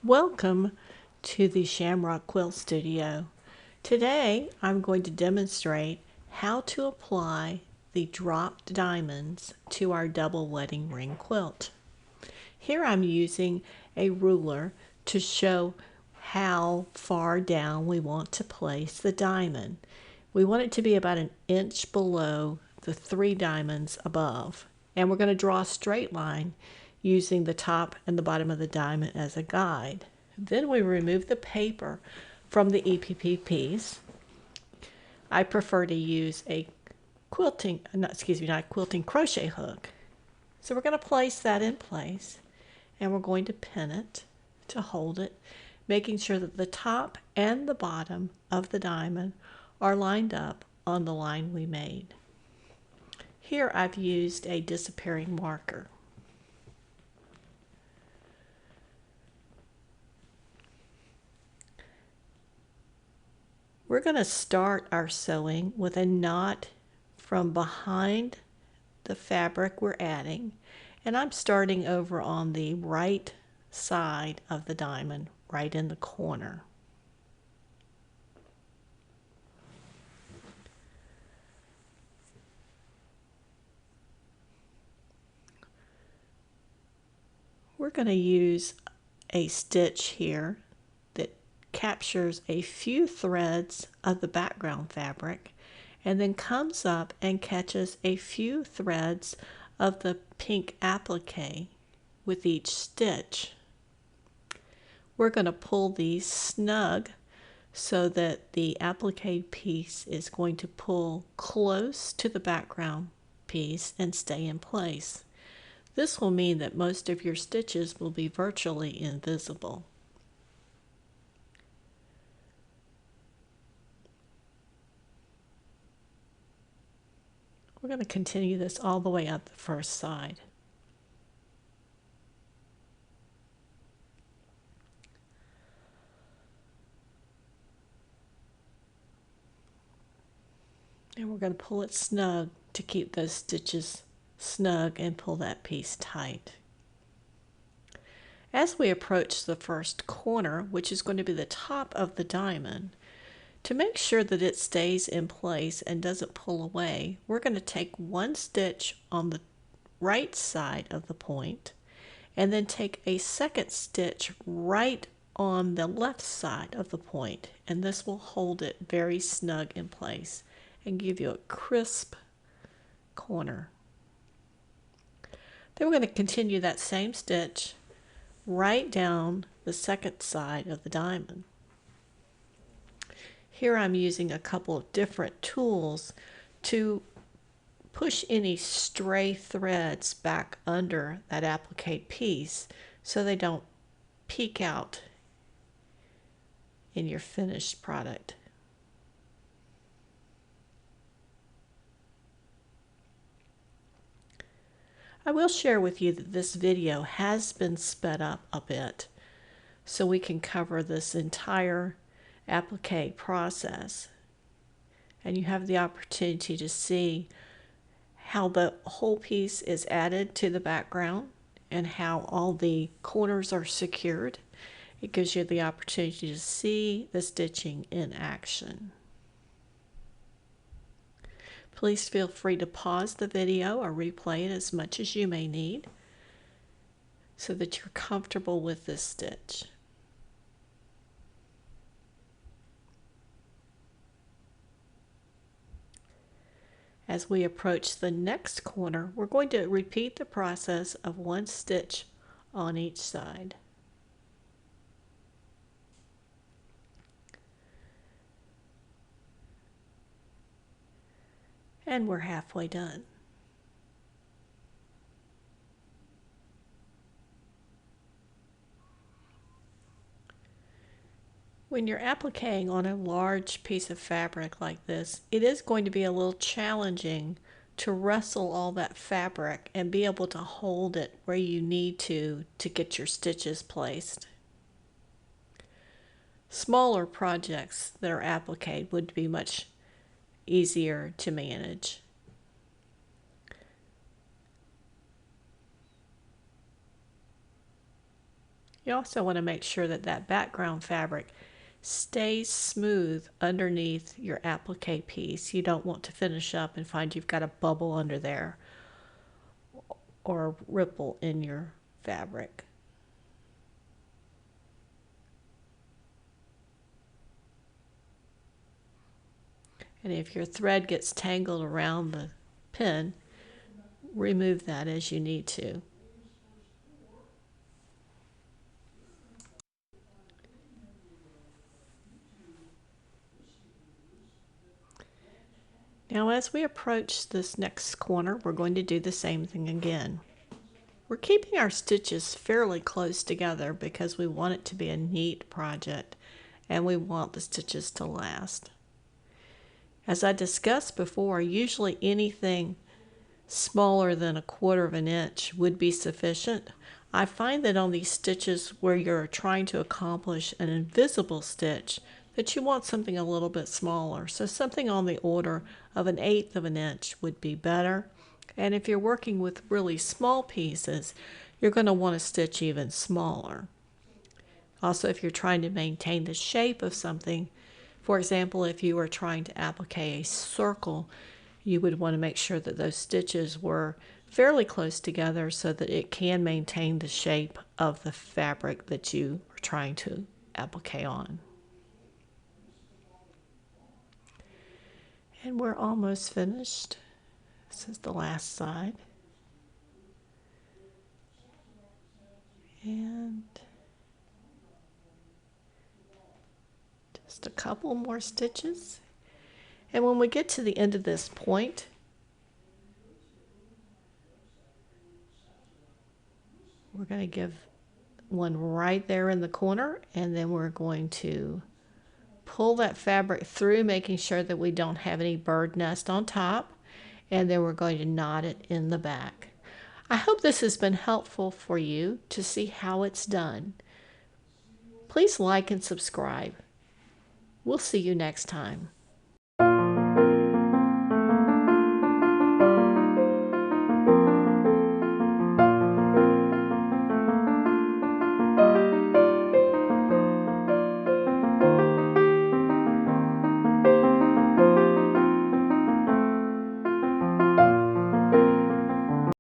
Welcome to the Shamrock Quilt Studio. Today I'm going to demonstrate how to apply the dropped diamonds to our double wedding ring quilt. Here I'm using a ruler to show how far down we want to place the diamond. We want it to be about an inch below the 3 diamonds above. And we're going to draw a straight line using the top and the bottom of the diamond as a guide. Then we remove the paper from the EPP piece. I prefer to use a crochet hook. So we're going to place that in place, and we're going to pin it to hold it, making sure that the top and the bottom of the diamond are lined up on the line we made. Here I've used a disappearing marker. We're going to start our sewing with a knot from behind the fabric we're adding, and I'm starting over on the right side of the diamond, right in the corner. We're going to use a stitch here that captures a few threads of the background fabric and then comes up and catches a few threads of the pink applique with each stitch. We're going to pull these snug so that the applique piece is going to pull close to the background piece and stay in place. This will mean that most of your stitches will be virtually invisible. We're going to continue this all the way up the first side. And we're going to pull it snug to keep those stitches snug and pull that piece tight. As we approach the first corner, which is going to be the top of the diamond, to make sure that it stays in place and doesn't pull away, we're going to take one stitch on the right side of the point and then take a second stitch right on the left side of the point, and this will hold it very snug in place and give you a crisp corner. Then we're going to continue that same stitch right down the second side of the diamond. Here I'm using a couple of different tools to push any stray threads back under that applique piece so they don't peek out in your finished product. I will share with you that this video has been sped up a bit so we can cover this entire applique process, and you have the opportunity to see how the whole piece is added to the background and how all the corners are secured. It gives you the opportunity to see the stitching in action. Please feel free to pause the video or replay it as much as you may need so that you're comfortable with this stitch. As we approach the next corner, we're going to repeat the process of one stitch on each side. And we're halfway done. When you're appliquing on a large piece of fabric like this, it is going to be a little challenging to wrestle all that fabric and be able to hold it where you need to get your stitches placed. Smaller projects that are appliqued would be much easier to manage. You also want to make sure that that background fabric stays smooth underneath your applique piece. You don't want to finish up and find you've got a bubble under there or a ripple in your fabric. And if your thread gets tangled around the pin, remove that as you need to. Now as we approach this next corner, we're going to do the same thing again. We're keeping our stitches fairly close together because we want it to be a neat project and we want the stitches to last. As I discussed before, usually anything smaller than 1/4 of an inch would be sufficient. I find that on these stitches where you're trying to accomplish an invisible stitch, that you want something a little bit smaller. So something on the order of 1/8 of an inch would be better. And if you're working with really small pieces, you're going to want to stitch even smaller. Also, if you're trying to maintain the shape of something, for example, if you were trying to applique a circle, you would want to make sure that those stitches were fairly close together so that it can maintain the shape of the fabric that you are trying to applique on. And we're almost finished. This is the last side. And just a couple more stitches. And when we get to the end of this point, we're going to give one right there in the corner, and then we're going to pull that fabric through, making sure that we don't have any bird nest on top, and then we're going to knot it in the back. I hope this has been helpful for you to see how it's done. Please like and subscribe. We'll see you next time.